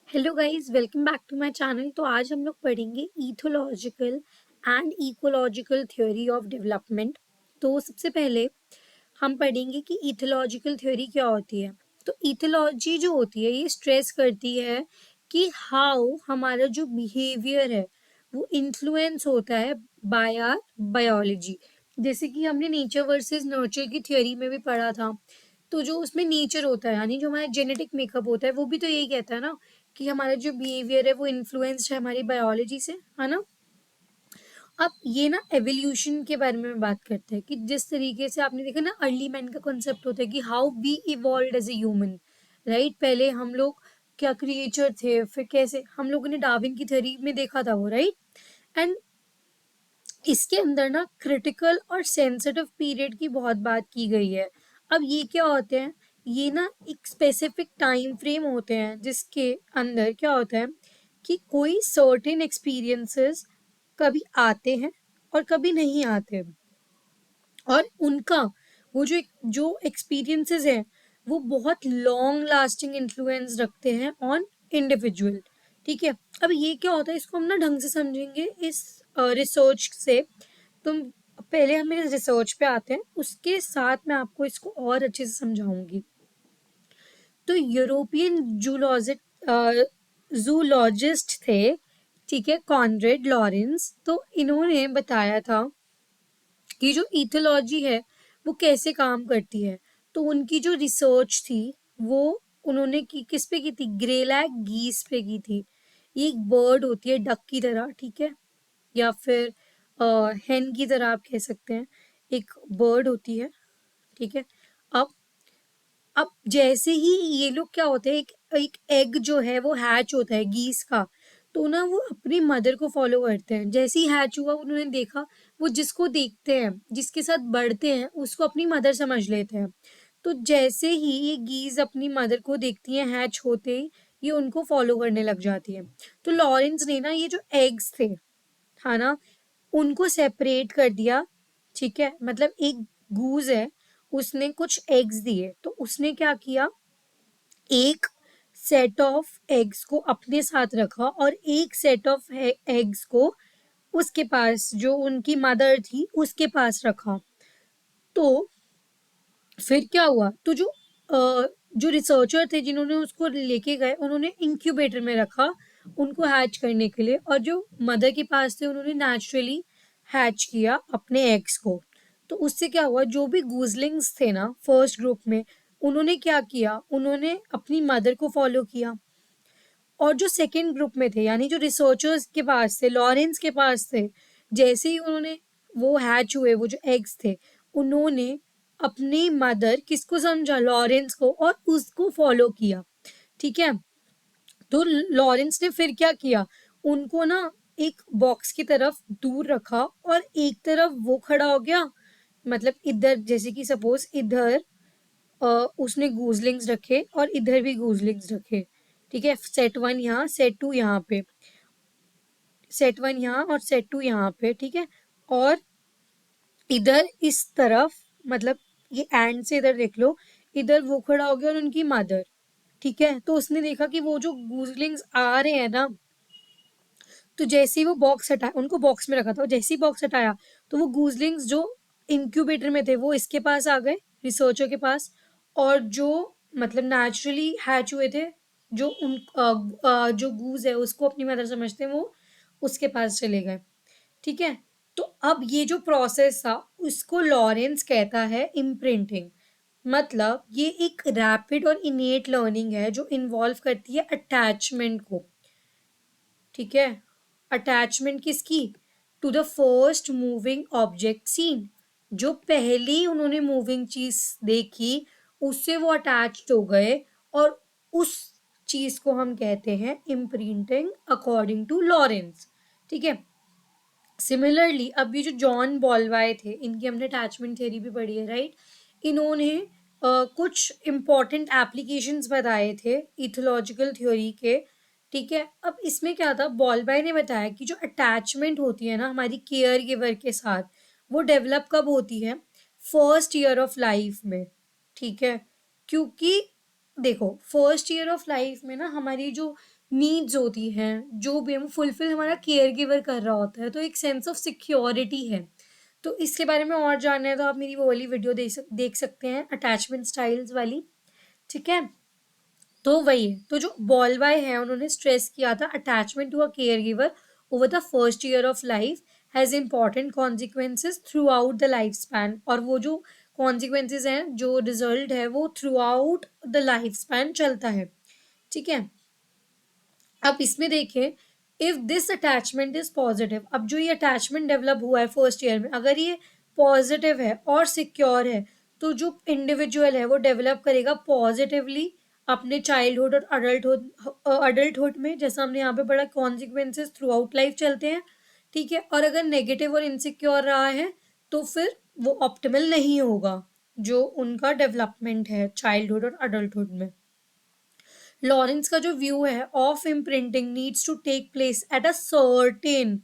Hello guys, welcome back to my channel. तो आज हम लोग पढ़ेंगे ethological and ecological theory of development. तो सबसे पहले हम पढ़ेंगे कि इथोलॉजिकल थ्योरी क्या होती है। तो इथोलॉजी जो होती है ये स्ट्रेस करती है कि हाउ हमारा जो बिहेवियर है वो इन्फ्लुएंस होता है बाय आर बायोलॉजी। जैसे कि हमने नेचर वर्सेस नर्चर की थ्योरी में भी पढ़ा था। तो जो उसमें नेचर होता है यानी जो हमारा जेनेटिक मेकअप होता है वो भी तो यही कहता है ना कि हमारा जो बिहेवियर है वो इन्फ्लुएंस्ड है हमारी बायोलॉजी से, है ना। अब ये ना एवोल्यूशन के बारे में बात करते हैं कि जिस तरीके से आपने देखा ना अर्ली मैन का कॉन्सेप्ट होता है कि how we evolve as a human, right. पहले हम लोग क्या क्रिएचर थे, फिर कैसे हम लोगों ने डार्विन की थ्योरी में देखा था वो, राइट। एंड इसके अंदर ना क्रिटिकल और सेंसिटिव पीरियड की बहुत बात की गई है। अब ये क्या होते हैं, ये ना एक स्पेसिफिक टाइम फ्रेम होते हैं जिसके अंदर क्या होता है कि कोई सर्टेन एक्सपीरियंसेस कभी आते हैं और कभी नहीं आते, और उनका वो जो एक्सपीरियंसेस हैं वो बहुत लॉन्ग लास्टिंग इन्फ्लुएंस रखते हैं ऑन इंडिविजुअल। ठीक है। अब ये क्या होता है इसको हम ना ढंग से समझेंगे इस रिसर्च से। तुम पहले हम इस रिसर्च पे आते हैं, उसके साथ मैं आपको इसको और अच्छे से समझाऊंगी। तो यूरोपियन जूलॉजिस्ट थे, ठीक है, कॉनरेड लॉरेंस। तो इन्होंने बताया था कि जो इथोलॉजी है वो कैसे काम करती है। तो उनकी जो रिसर्च थी वो उन्होंने की किस पे की थी, ग्रेलैक गीस पे की थी। ये एक बर्ड होती है डक की तरह, ठीक है, या फिर हेन की तरह आप कह सकते हैं। एक बर्ड होती है, ठीक है। अब अब जैसे ही ये लोग क्या होते हैं, एक एक एग जो है वो हैच होता है गीस का, तो ना वो अपनी मदर को फॉलो करते हैं। जैसे ही हैच हुआ उन्होंने देखा, वो जिसको देखते हैं जिसके साथ बढ़ते हैं उसको अपनी मदर समझ लेते हैं। तो जैसे ही ये गीज अपनी मदर को देखती हैं हैच होते ही, ये उनको फॉलो करने लग जाती है। तो लॉरेंस ने ना ये जो एग्स थे, है ना, उनको सेपरेट कर दिया। ठीक है, मतलब एक गूज है, उसने कुछ एग्स दिए, तो उसने क्या किया, एक सेट ऑफ एग्स को अपने साथ रखा और एक सेट ऑफ एग्स को उसके पास जो उनकी मदर थी उसके पास रखा। तो फिर क्या हुआ, तो जो रिसर्चर थे जिन्होंने उसको लेके गए उन्होंने इंक्यूबेटर में रखा उनको हैच करने के लिए, और जो मदर के पास थे उन्होंने नेचुरली हैच किया अपने एग्स को। तो उससे क्या हुआ, जो भी गूजलिंग्स थे ना फर्स्ट ग्रुप में, उन्होंने क्या किया, उन्होंने अपनी मदर को फॉलो किया। और जो सेकेंड ग्रुप में थे यानी जो रिसर्चर्स के पास थे, लॉरेंस के पास थे, जैसे ही उन्होंने वो हैच हुए वो जो एग्स थे, उन्होंने अपनी मदर किसको समझा, लॉरेंस को, और उसको फॉलो किया। ठीक है। तो लॉरेंस ने फिर क्या किया, उनको ना एक बॉक्स की तरफ दूर रखा और एक तरफ वो खड़ा हो गया, मतलब इधर, जैसे कि सपोज इधर उसने गूजलिंग्स रखे और इधर भी गूजलिंग्स रखे। ठीक है, सेट वन यहाँ, सेट टू यहाँ पे, सेट वन यहाँ और सेट टू यहाँ पे, ठीक है। और इधर इस तरफ, मतलब ये एंड से इधर देख लो, इधर वो खड़ा हो गया और उनकी मदर। ठीक है, तो उसने देखा कि वो जो गूजलिंग्स आ रहे हैं ना, तो जैसे ही वो बॉक्स हटाया, उनको बॉक्स में रखा था, जैसे ही बॉक्स हटाया तो वो गूजलिंग्स जो इंक्यूबेटर में थे वो इसके पास आ गए, रिसर्चर के पास। और जो मतलब नेचुरली हैच हुए थे, जो जो गूज है उसको अपनी मदर समझते हैं, वो उसके पास चले गए। ठीक है। तो अब ये जो प्रोसेस था उसको लॉरेंस कहता है इम्प्रिंटिंग। मतलब ये एक रैपिड और इनेट लर्निंग है जो इन्वॉल्व करती है अटैचमेंट को। ठीक है, अटैचमेंट किसकी, to the first moving object seen. जो पहली उन्होंने मूविंग चीज देखी उससे वो अटैच्ड हो गए, और उस चीज को हम कहते हैं इम्प्रिंटिंग अकॉर्डिंग टू लॉरेंस। ठीक है। सिमिलरली अब ये जो जॉन बॉलवाय थे, इनकी हमने अटैचमेंट थ्योरी भी पढ़ी है, राइट। इन्होंने कुछ इंपॉर्टेंट एप्लीकेशंस बताए थे इथोलॉजिकल थ्योरी के। ठीक है। अब इसमें क्या था, बॉलबाय ने बताया कि जो अटैचमेंट होती है ना हमारी केयर गिवर के साथ, वो डेवलप कब होती है, फर्स्ट ईयर ऑफ लाइफ में। ठीक है, क्योंकि देखो फर्स्ट ईयर ऑफ लाइफ में ना हमारी जो नीड्स होती हैं, जो भी हम फुलफिल हमारा केयर गिवर कर रहा होता है, तो एक सेंस ऑफ सिक्योरिटी है। तो इसके बारे में और जानना है तो आप मेरी वो वाली वीडियो देख सकते हैं, अटैचमेंट स्टाइल्स वाली। ठीक है, तो वही है। तो जो बॉलवाई है उन्होंने स्ट्रेस किया था attachment to a caregiver over the first year of life has important consequences throughout the life span, और वो जो कॉन्सिक्वेंसेज हैं, जो रिजल्ट है, वो throughout the life span चलता है। ठीक है, अब इसमें देखें, if this attachment is positive, अब जो ये अटैचमेंट डेवलप हुआ है फर्स्ट ईयर में, अगर ये पॉजिटिव है और सिक्योर है, तो जो इंडिविजुअल है वो डेवलप करेगा पॉजिटिवली अपने चाइल्डहुड और अडल्टहुड में, जैसा हमने यहाँ पे पढ़ा कॉन्सिक्वेंसेस थ्रू आउट लाइफ चलते हैं। ठीक है, और अगर नेगेटिव और इनसिक्योर रहा है तो फिर वो ऑप्टिमल नहीं होगा जो उनका डेवलपमेंट है चाइल्डहुड और अडल्टहुड में। लॉरेंस का जो व्यू है of imprinting needs to take place at a certain,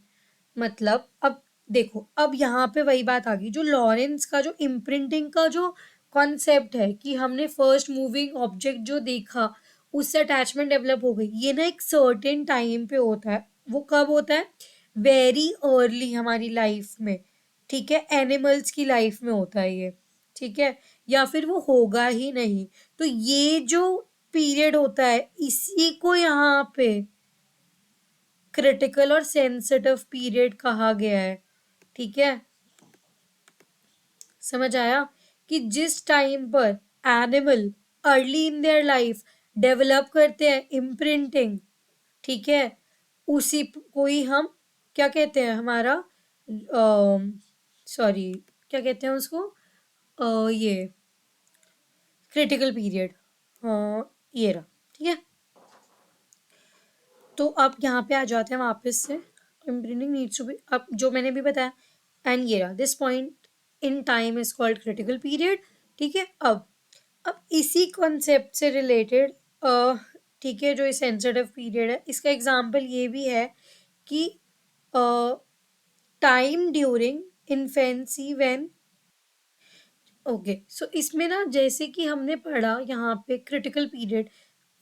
मतलब अब देखो, अब यहाँ पे वही बात आ गई, जो लॉरेंस का जो इम्प्रिंटिंग का जो कॉन्सेप्ट है कि हमने फर्स्ट मूविंग ऑब्जेक्ट जो देखा उससे अटैचमेंट डेवलप हो गई, ये ना एक सर्टेन टाइम पे होता है। वो कब होता है? वेरी अर्ली हमारी लाइफ में। ठीक है, एनिमल्स की लाइफ में होता है ये। ठीक है, या फिर वो होगा ही नहीं। तो ये जो पीरियड होता है इसी को यहाँ पे क्रिटिकल और सेंसिटिव पीरियड कहा गया है। ठीक है, समझ आया कि जिस टाइम पर animal early in their life develop करते हैं इम्प्रिंटिंग, ठीक है, उसी को ही हम क्या कहते हैं, हमारा सॉरी क्या कहते हैं उसको, ये क्रिटिकल पीरियड, ये रहा। ठीक है, तो अब यहाँ पे आ जाते हैं वापस से, इम्प्रिंटिंग नीड्स टू बी, अब जो मैंने भी बताया, एंड ये रहा, this point in time is called critical period. ठीक है, अब इसी कॉन्सेप्ट से रिलेटेड, ठीक है, जो सेंसिटिव पीरियड है इसका एग्जांपल ये भी है कि time during infancy when, okay, so इसमें ना जैसे कि हमने पढ़ा यहाँ पे क्रिटिकल पीरियड,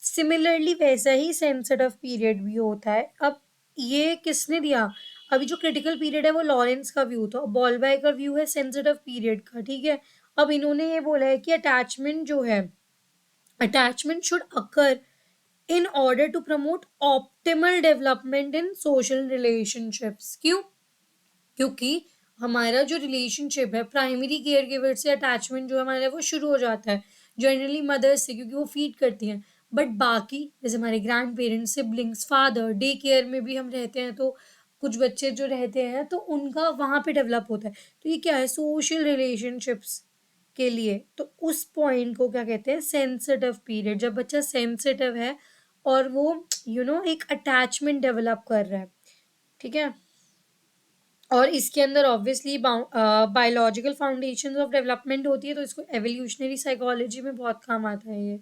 सिमिलरली वैसा ही सेंसिटिव पीरियड भी होता है। अब ये किसने दिया? अभी जो क्रिटिकल पीरियड है वो लॉरेंस का व्यू था, बॉलबाय का व्यू है सेंसिटिव पीरियड का। ठीक है, अब इन्होंने ये बोला है कि अटैचमेंट जो है, attachment should occur in order to promote optimal development in social relationships. क्यों? क्योंकि हमारा जो रिलेशनशिप है प्राइमरी केयर गिवर से अटैचमेंट जो हमारा वो शुरू हो जाता है, जनरली मदर्स से, क्योंकि वो फीड करती हैं। बट बाकी जैसे हमारे grand parents, siblings, father, day care में भी हम रहते हैं, तो कुछ बच्चे जो रहते हैं तो उनका वहाँ पे डेवलप होता है। तो ये क्या है? सोशल रिलेशनशिप्स के लिए, तो उस पॉइंट को क्या कहते हैं? सेंसिटिव पीरियड, जब बच्चा सेंसिटिव है और वो एक अटैचमेंट डेवलप कर रहा है। ठीक है, और इसके अंदर obviously biological foundation of development होती है, तो इसको एवोल्यूशनरी साइकोलॉजी में बहुत काम आता है ये,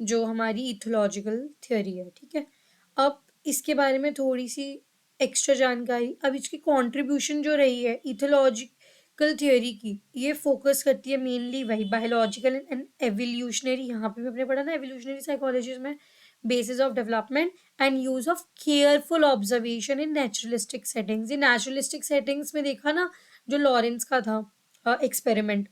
जो हमारी इथोलॉजिकल थ्योरी है। ठीक है, अब इसके बारे में थोड़ी सी एक्स्ट्रा जानकारी, अब इसकी कंट्रीब्यूशन जो रही है इथोलॉजिकल थ्योरी की, ये फोकस करती है मेनली वही बायोलॉजिकल एंड एवोल्यूशनरी, यहाँ पे भी हमने पढ़ा ना एवोल्यूशनरी साइकोलॉजी में, basis of development and use of careful observation in naturalistic settings। ये naturalistic settings में देखा ना जो लॉरेंस का था एक्सपेरिमेंट,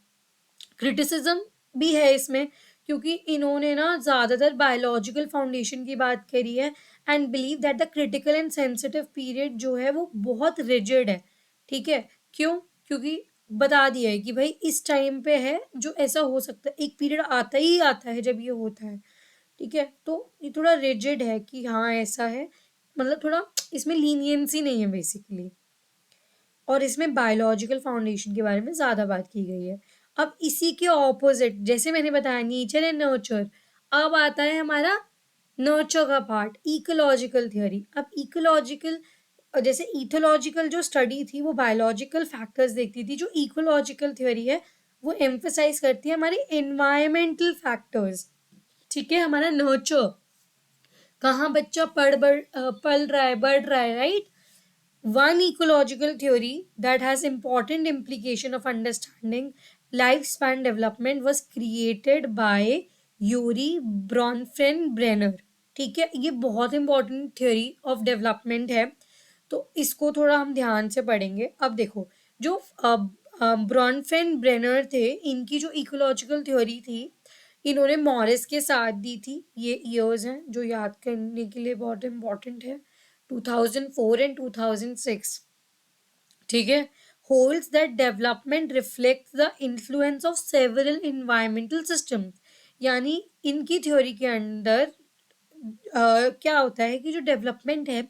क्रिटिसिज्म भी है इसमें, क्योंकि इन्होंने ना ज़्यादातर बायोलॉजिकल फाउंडेशन की बात करी है and believe that the critical and sensitive period जो है वो बहुत रिजिड है। ठीक है, क्यों? क्योंकि बता दिया है कि भाई इस टाइम पे है जो ऐसा हो सकता है, एक पीरियड आता ही आता है जब ये होता है। ठीक है, तो ये थोड़ा रिजिड है कि हाँ ऐसा है, मतलब थोड़ा इसमें लीनियंसी नहीं है बेसिकली, और इसमें बायोलॉजिकल फाउंडेशन के बारे में ज़्यादा बात की गई है। अब इसी के ऑपोजिट, जैसे मैंने बताया नेचर एंड नर्चर, अब आता है हमारा नर्चर का पार्ट, इकोलॉजिकल थ्योरी। अब इकोलॉजिकल, जैसे इथोलॉजिकल जो स्टडी थी वो बायोलॉजिकल फैक्टर्स देखती थी, जो इकोलॉजिकल थ्योरी है वो एम्फेसाइज करती है हमारे एनवायरमेंटल फैक्टर्स। ठीक है, हमारा नर्चर, कहाँ बच्चा पल रहा है, बढ़ रहा है, right. One ecological theory that has important implication of understanding lifespan development was created by Urie Bronfenbrenner. ठीक है, ये बहुत इंपॉर्टेंट थ्योरी ऑफ डेवलपमेंट है, तो इसको थोड़ा हम ध्यान से पढ़ेंगे। अब देखो, जो ब्रॉनफेन ब्रेनर थे, इनकी जो इकोलॉजिकल थ्योरी थी, इन्होंने मॉरिस के साथ दी थी। ये ईयर्स हैं जो याद करने के लिए बहुत इंपॉर्टेंट है, 2004 एंड 2006। ठीक है, holds that development reflects the influence of several environmental systems। यानी इनकी थ्योरी के अंदर क्या होता है कि जो डेवलपमेंट है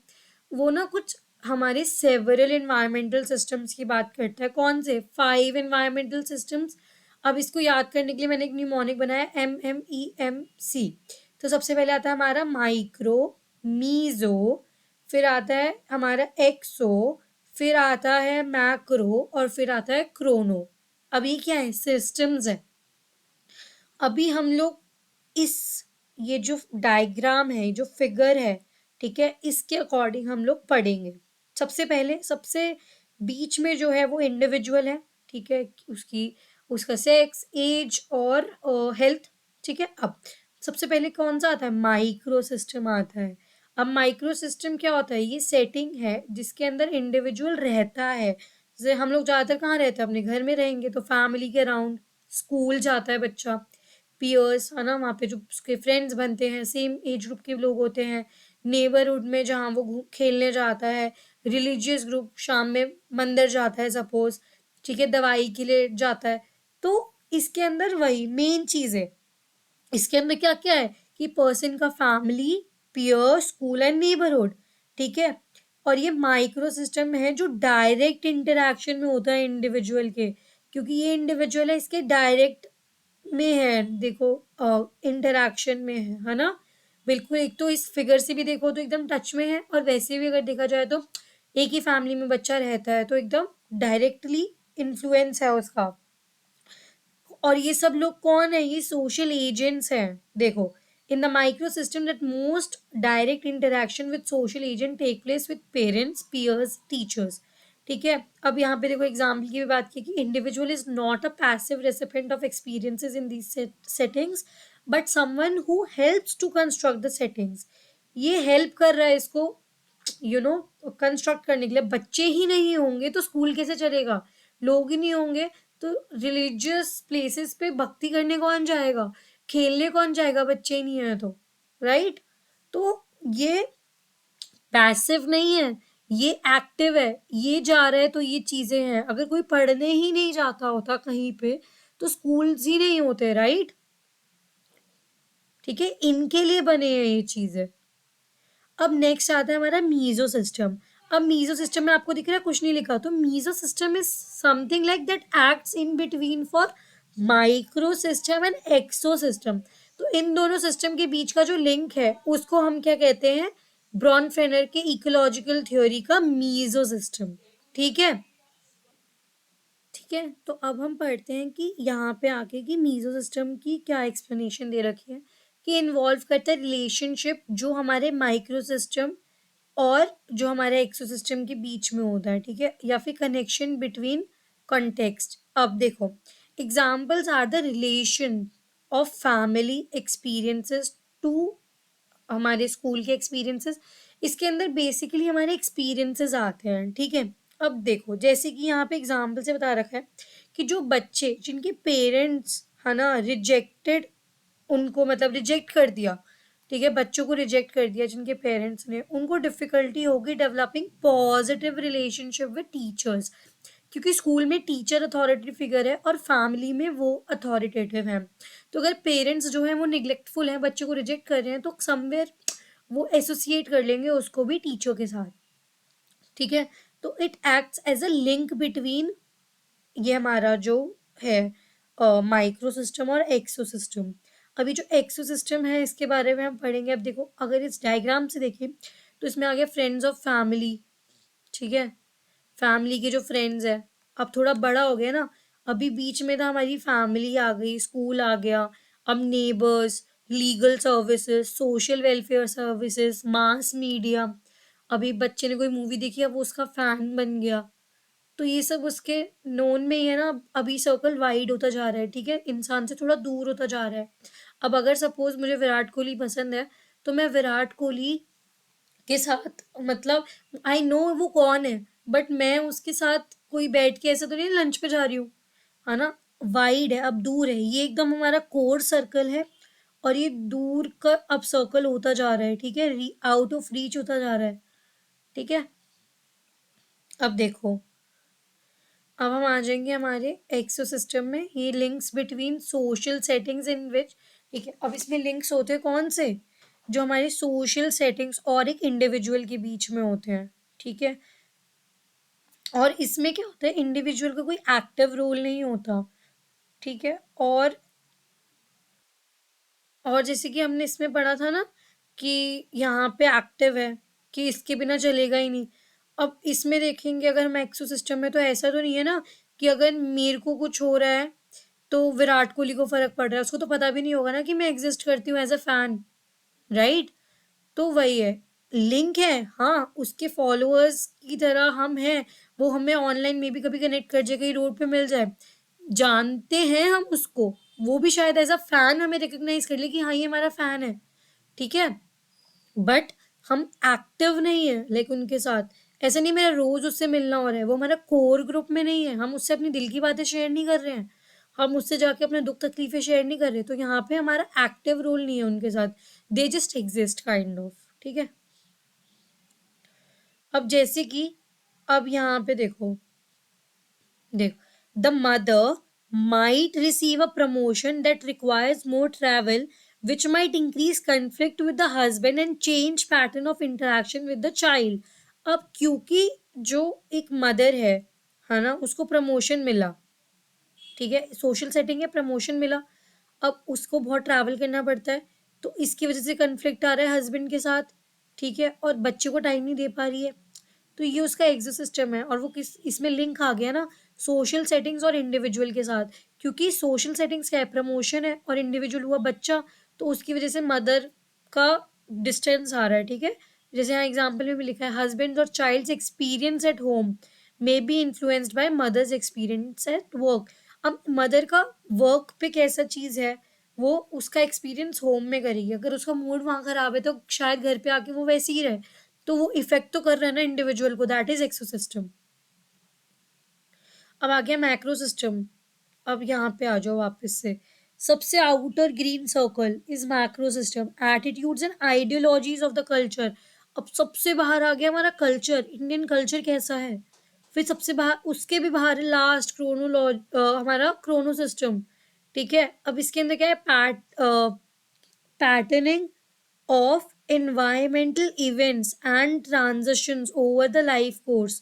वो ना कुछ हमारे सेवरल एनवायरमेंटल सिस्टम्स की बात करता है। कौन से? 5 एनवायरमेंटल सिस्टम्स। अब इसको याद करने के लिए मैंने एक न्यूमोनिक बनाया, MMEMC। तो सबसे पहले आता है हमारा माइक्रो, मीजो, फिर आता है हमारा एक्सो, फिर आता है मैक्रो, और फिर आता है क्रोनो। अब ये क्या है? सिस्टम्स है। अभी हम लोग इस ये जो डायग्राम है, जो फिगर है, ठीक है, इसके अकॉर्डिंग हम लोग पढ़ेंगे। सबसे पहले सबसे बीच में जो है वो इंडिविजुअल है, ठीक है, उसका सेक्स, एज और हेल्थ। ठीक है, अब सबसे पहले कौन सा आता है? माइक्रो सिस्टम आता है। अब माइक्रो सिस्टम क्या होता है? ये सेटिंग है जिसके अंदर इंडिविजुअल रहता है। जैसे हम लोग ज़्यादातर कहाँ रहते हैं? अपने घर में रहेंगे, तो फैमिली के अराउंड। स्कूल जाता है बच्चा, पियर्स है ना, वहाँ पे जो उसके फ्रेंड्स बनते हैं, सेम एज ग्रुप के लोग होते हैं। नेबरहुड में जहाँ वो खेलने जाता है। रिलीजियस ग्रुप, शाम में मंदिर जाता है सपोज, ठीक है, दवाई के लिए जाता है। तो इसके अंदर वही मेन चीज़ है। इसके अंदर क्या क्या है कि पर्सन का family, peer, school and neighbourhood. ठीक है, और ये माइक्रो सिस्टम है जो डायरेक्ट इंटरेक्शन में होता है इंडिविजुअल के, क्योंकि ये इंडिविजुअल है, इसके डायरेक्ट में है, देखो इंटरेक्शन में है ना। बिल्कुल, एक तो इस फिगर से भी देखो तो एकदम टच में है, और वैसे भी अगर देखा जाए तो एक ही फैमिली में बच्चा रहता है तो एकदम डायरेक्टली इन्फ्लुएंस है उसका। और ये सब लोग कौन है? ये सोशल एजेंट्स हैं। देखो, in the micro system that most direct interaction with social agent take place with parents, peers, teachers. ठीक है, अब यहाँ पे देखो एग्जाम्पल की भी बात की कि individual is not a passive recipient of experiences in these settings, but someone who helps to construct the settings. ये हेल्प कर रहा है इसको कंस्ट्रक्ट करने के लिए। बच्चे ही नहीं होंगे तो स्कूल कैसे चलेगा? लोग ही नहीं होंगे तो रिलीजियस प्लेसेस पे भक्ति करने कौन जाएगा? खेलने कौन जाएगा? बच्चे ही नहीं है तो, राइट? तो ये पैसिव नहीं है, ये एक्टिव है। ये जा रहा है तो ये चीजें हैं। अगर कोई पढ़ने ही नहीं जाता होता कहीं पे तो स्कूल्स ही नहीं होते, राइट? ठीक है, इनके लिए बने हैं ये चीजें। अब नेक्स्ट आता है हमारा मीजो सिस्टम। अब मीजो सिस्टम में आपको दिख रहा है कुछ नहीं लिखा, तो meso system is something like that acts in between for micro system and exo system. तो इन दोनों सिस्टम के बीच का जो लिंक है उसको हम क्या कहते हैं? ब्रॉनफेनर के इकोलॉजिकल थ्योरी का मीजो सिस्टम। ठीक है, ठीक है, तो अब हम पढ़ते हैं कि यहाँ पे आके कि मीजो सिस्टम की क्या एक्सप्लेनेशन दे रखी है, कि इन्वॉल्व करता है रिलेशनशिप जो हमारे माइक्रो सिस्टम और जो हमारे एक्सोसिस्टम के बीच में होता है। ठीक है, या फिर कनेक्शन बिटवीन कॉन्टेक्स्ट। अब देखो, examples are the relation of family experiences to हमारे स्कूल के एक्सपीरियंसेस। इसके अंदर बेसिकली हमारे एक्सपीरियंसेस आते हैं। ठीक है, अब देखो जैसे कि यहाँ पे एग्जाम्पल से बता रखा है कि जो बच्चे जिनके पेरेंट्स है ना रिजेक्टेड, उनको मतलब रिजेक्ट कर दिया, ठीक है, बच्चों को रिजेक्ट कर दिया जिनके पेरेंट्स ने, उनको डिफिकल्टी होगी developing positive relationship with teachers, क्योंकि स्कूल में टीचर अथॉरिटी फिगर है और फैमिली में वो अथॉरिटेटिव है। तो अगर पेरेंट्स जो है वो निग्लेक्टफुल हैं, बच्चे को रिजेक्ट कर रहे हैं, तो समवेयर वो एसोसिएट कर लेंगे उसको भी टीचर के साथ। ठीक है, तो it acts as a link between ये हमारा जो है माइक्रो सिस्टम और एक्सो सिस्टम। अभी जो एक्सो सिस्टम है इसके बारे में हम पढ़ेंगे। अब देखो, अगर इस डायग्राम से देखें तो इसमें आ गया फ्रेंड्स ऑफ फैमिली। ठीक है, फैमिली के जो फ्रेंड्स है, अब थोड़ा बड़ा हो गया ना। अभी बीच में था हमारी फैमिली आ गई, स्कूल आ गया, अब neighbours, legal services, social welfare services, mass media. अभी बच्चे ने कोई मूवी देखी, अब वो उसका फैन बन गया, तो ये सब उसके नोन में ही है ना। अभी सर्कल वाइड होता जा रहा है, ठीक है, इंसान से थोड़ा दूर होता जा रहा है। अब अगर सपोज मुझे विराट कोहली पसंद है, तो मैं विराट कोहली के साथ, मतलब आई नो वो कौन है, बट मैं उसके साथ कोई बैठ के ऐसा तो नहीं लंच पे जा रही हूँ, है ना। वाइड है, अब दूर है, ये एकदम हमारा कोर सर्कल है, और ये दूर का अब सर्कल होता जा रहा है, ठीक है, आउट ऑफ रीच होता जा रहा है, ठीक है। अब देखो, अब हम आ जाएंगे हमारे एक्सोसिस्टम में, ये links between social settings in which, ठीक है। अब इसमें लिंक्स होते हैं कौन से, जो हमारे सोशल सेटिंग्स और एक इंडिविजुअल के बीच में होते हैं, ठीक है। और इसमें क्या होता है, इंडिविजुअल का कोई एक्टिव रोल नहीं होता, ठीक है। और जैसे कि हमने इसमें पढ़ा था ना कि यहाँ पे एक्टिव है, कि इसके बिना चलेगा ही नहीं। अब इसमें देखेंगे अगर हम एक्सो सिस्टम में, तो ऐसा तो नहीं है ना कि अगर मेरे को कुछ हो रहा है तो विराट कोहली को फर्क पड़ रहा है, उसको तो पता भी नहीं होगा ना कि मैं एग्जिस्ट करती हूँ एज अ फैन, राइट। तो वही है, लिंक है, हाँ, उसके फॉलोअर्स की तरह हम हैं, वो हमें ऑनलाइन में भी कभी कनेक्ट कर जाए, कहीं रोड पे मिल जाए, जानते हैं हम उसको, वो भी शायद एज अ फैन हमें रिकॉग्नाइज कर ले कि हाँ ये हमारा फैन है, ठीक है। बट हम एक्टिव नहीं है लाइक उनके साथ, ऐसा नहीं मेरा रोज उससे मिलना हो रहा है, वो हमारा कोर ग्रुप में नहीं है, हम उससे अपनी दिल की बातें शेयर नहीं कर रहे हैं, हम उससे जाके अपने दुख तकलीफें शेयर नहीं कर रहे, तो यहाँ पे हमारा एक्टिव रोल नहीं है उनके साथ, they just exist kind of, ठीक है। अब जैसे कि, अब यहाँ पे देखो, the mother might receive a promotion that requires more travel, which might increase conflict with the husband and change pattern of interaction with the child. अब क्योंकि जो एक मदर है ना, उसको प्रमोशन मिला, ठीक है, सोशल सेटिंग है, प्रमोशन मिला, अब उसको बहुत ट्रैवल करना पड़ता है, तो इसकी वजह से कन्फ्लिक्ट आ रहा है हस्बैंड के साथ, ठीक है, और बच्चे को टाइम नहीं दे पा रही है, तो ये उसका एग्जिट सिस्टम है। और वो किस इसमें लिंक आ गया ना, सोशल सेटिंग्स और इंडिविजुअल के साथ, क्योंकि सोशल सेटिंग्स क्या है, प्रमोशन है, और इंडिविजुअल हुआ बच्चा, तो उसकी वजह से मदर का डिस्टेंस आ रहा है, ठीक है। जैसे यहाँ एग्जाम्पल में भी लिखा है, हस्बैंड और child's experience at home may be influenced by mother's experience at work. अब मदर का वर्क पे कैसा चीज़ है, वो उसका एक्सपीरियंस होम में करेगी, अगर उसका मूड वहाँ खराब है तो शायद घर पे आके वो वैसे ही रहे, तो वो इफेक्ट तो कर रहा है ना इंडिविजुअल को, दैट इज एक्सोसिस्टम। अब आ गया मैक्रो सिस्टम। अब यहाँ पे आ जाओ वापस से, सबसे outer green circle is macro system, attitudes and ideologies of the culture. अब सबसे बाहर आ गया हमारा कल्चर, इंडियन कल्चर कैसा है, फिर सबसे बाहर, उसके भी बाहर लास्ट हमारा क्रोनो सिस्टम, ठीक है। अब इसके अंदर क्या है, patterning of environmental events and transitions over the life course,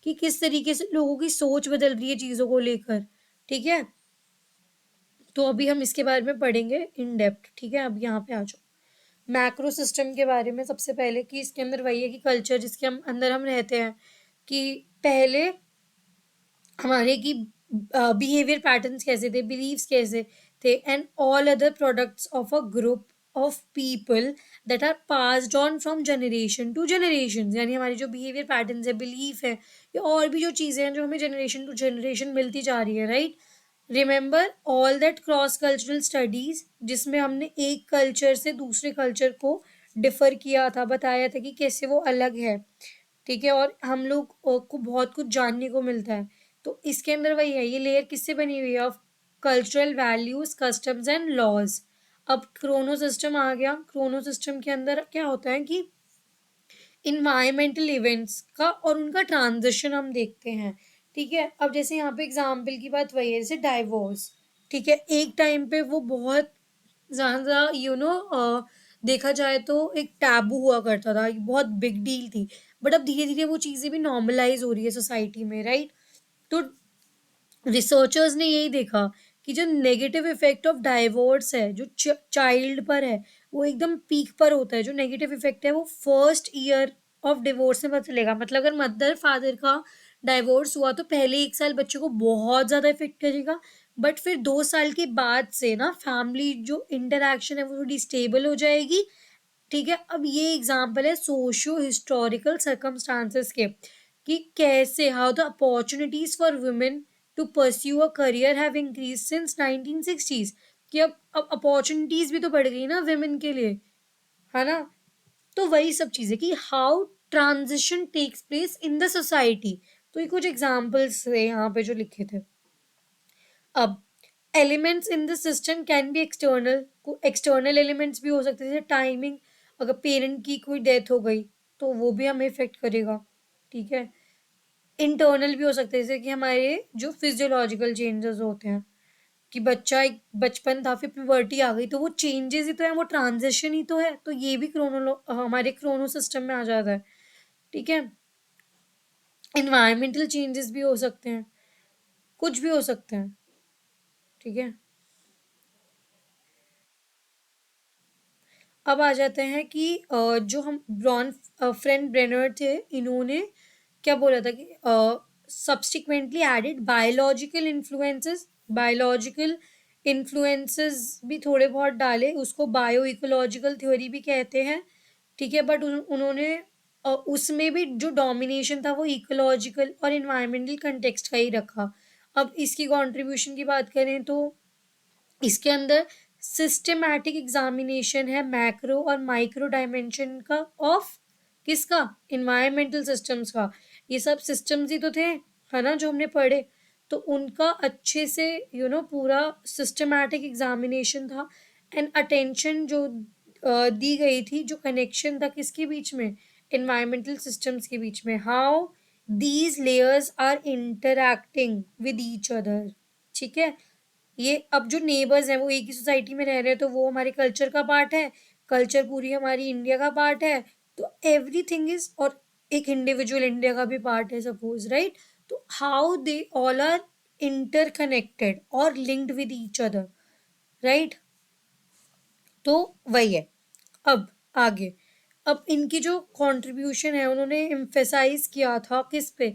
कि किस तरीके से लोगों की सोच बदल रही है चीज़ों को लेकर, ठीक है। तो अभी हम इसके बारे में पढ़ेंगे इन डेप्थ, ठीक है। अब यहाँ पे आ जाओ मैक्रो सिस्टम के बारे में। सबसे पहले कि इसके अंदर वही है कि कल्चर जिसके हम अंदर हम रहते हैं, कि पहले हमारे की बिहेवियर पैटर्न्स कैसे थे, बिलीव्स कैसे थे, and all other products of a group of people that are passed on from generation to generation, यानी हमारी जो बिहेवियर पैटर्न्स है, बिलीफ है, या और भी जो चीज़ें हैं जो हमें जनरेशन टू जनरेशन मिलती जा रही है, right. Remember all that cross cultural studies, जिसमें हमने एक कल्चर से दूसरे कल्चर को डिफर किया था, बताया था कि कैसे वो अलग है, ठीक है, और हम लोग को बहुत कुछ जानने को मिलता है। तो इसके अंदर वही है, ये लेयर किससे बनी हुई है, of cultural values, customs and laws. अब क्रोनो सिस्टम आ गया, क्रोनो सिस्टम के अंदर क्या होता है कि इन्वायरमेंटल इवेंट्स का और उनका ट्रांजिशन हम देखते हैं, ठीक है। अब जैसे यहाँ पे एग्जाम्पल की बात वही है, जैसे डाइवोर्स, ठीक है, एक टाइम पे वो बहुत ज़्यादा देखा जाए तो एक टैबू हुआ करता था, एक बहुत बिग डील थी, बट अब धीरे धीरे वो चीज़ें भी नॉर्मलाइज हो रही है सोसाइटी में, राइट। तो रिसर्चर्स ने यही देखा कि जो नेगेटिव इफेक्ट ऑफ डाइवोर्स है, जो चाइल्ड पर है, वो एकदम पीक पर होता है, जो नेगेटिव इफेक्ट है वो फर्स्ट ईयर ऑफ डिवोर्स में पता चलेगा। मतलब अगर मदर फादर का डाइवोर्स हुआ तो पहले 1 साल बच्चे को बहुत ज़्यादा इफेक्ट करेगा, बट फिर 2 साल के बाद से ना फैमिली जो इंटरैक्शन है वो थोड़ी स्टेबल हो जाएगी, ठीक है। अब ये एग्जाम्पल है सोशियो हिस्टोरिकल सर्कमस्टांसेस के, कि कैसे how the opportunities for women to pursue a career have increase since 1960s, कि अब अपॉर्चुनिटीज भी तो बढ़ गई ना वुमेन के लिए, है ना। तो वही सब चीजें कि how transition takes place in the society. तो ये कुछ एग्जाम्पल्स थे यहाँ पे जो लिखे थे। अब elements in the system can be external, external elements भी हो सकते हैं, जैसे टाइमिंग, अगर पेरेंट की कोई डेथ हो गई तो वो भी हमें इफेक्ट करेगा, ठीक है। इंटरनल भी हो सकते हैं, जैसे कि हमारे जो फिजियोलॉजिकल चेंजेस होते हैं, कि बच्चा एक बचपन था फिर प्यूबर्टी आ गई, तो वो चेंजेस ही तो है, वो ट्रांजिशन ही तो है, तो ये भी हमारे क्रोनो सिस्टम में आ जाता है, ठीक है। इन्वायरमेंटल चेंजेस भी हो सकते हैं, कुछ भी हो सकते हैं, ठीक है। अब आ जाते हैं कि जो हम ब्रॉन फ्रेंड ब्रेनर थे, इन्होंने क्या बोला था कि subsequently added biological influences, biological influences भी थोड़े बहुत डाले, उसको बायो इकोलॉजिकल थ्योरी भी कहते हैं, ठीक है। बट उन्होंने उसमें भी जो डोमिनेशन था वो इकोलॉजिकल और इन्वायरमेंटल कंटेक्स्ट का ही रखा। अब इसकी कंट्रीब्यूशन की बात करें तो इसके अंदर सिस्टमैटिक एग्जामिनेशन है मैक्रो और माइक्रो डायमेंशन का, ऑफ किसका, इन्वायरमेंटल सिस्टम्स का। ये सब सिस्टम्स ही तो थे, है ना, जो हमने पढ़े। तो उनका अच्छे से पूरा सिस्टमैटिक एग्जामिनेशन था, एंड अटेंशन जो दी गई थी, जो कनेक्शन था किसके बीच में, इन्वायरमेंटल सिस्टम्स के बीच में, how these layers are interacting with each other, ठीक है। ये अब जो नेबर्स हैं वो एक ही सोसाइटी में रह रहे हैं, तो वो हमारे कल्चर का पार्ट है, कल्चर पूरी हमारी इंडिया का पार्ट है, तो एवरीथिंग इज, और एक इंडिविजुअल इंडिया का भी पार्ट है सपोज, राइट। तो how they all are interconnected और linked with each other, right. तो वही है। अब आगे, अब इनकी जो कंट्रीब्यूशन है, उन्होंने एम्फेसाइज किया था किस पे,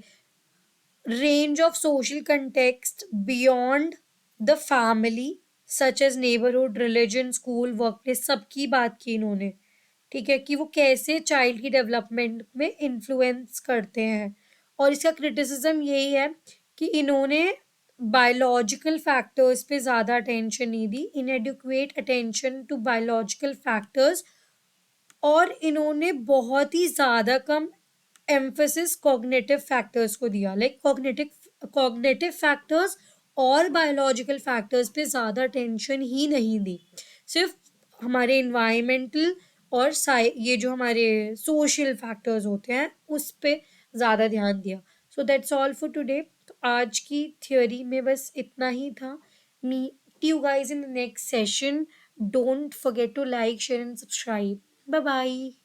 range of social context beyond the family such as neighborhood, religion, school, workplace, सबकी बात की इन्होंने, ठीक है, कि वो कैसे चाइल्ड की डेवलपमेंट में इन्फ्लुएंस करते हैं। और इसका क्रिटिसिज्म यही है कि इन्होंने बायोलॉजिकल फैक्टर्स पे ज़्यादा अटेंशन नहीं दी, इनएडुक्वेट अटेंशन टू बायोलॉजिकल फैक्टर्स, और इन्होंने बहुत ही ज़्यादा कम एम्फेसिस कॉग्निटिव फैक्टर्स को दिया, लाइक कॉग्निटिव फैक्टर्स और बायोलॉजिकल फैक्टर्स पे ज़्यादा टेंशन ही नहीं दी, सिर्फ हमारे इन्वायरमेंटल और ये जो हमारे सोशल फैक्टर्स होते हैं उस पे ज़्यादा ध्यान दिया। So that's all for today. तो आज की थ्योरी में बस इतना ही था। Meet you guys in the next session. Don't forget to like share and subscribe. Bye bye.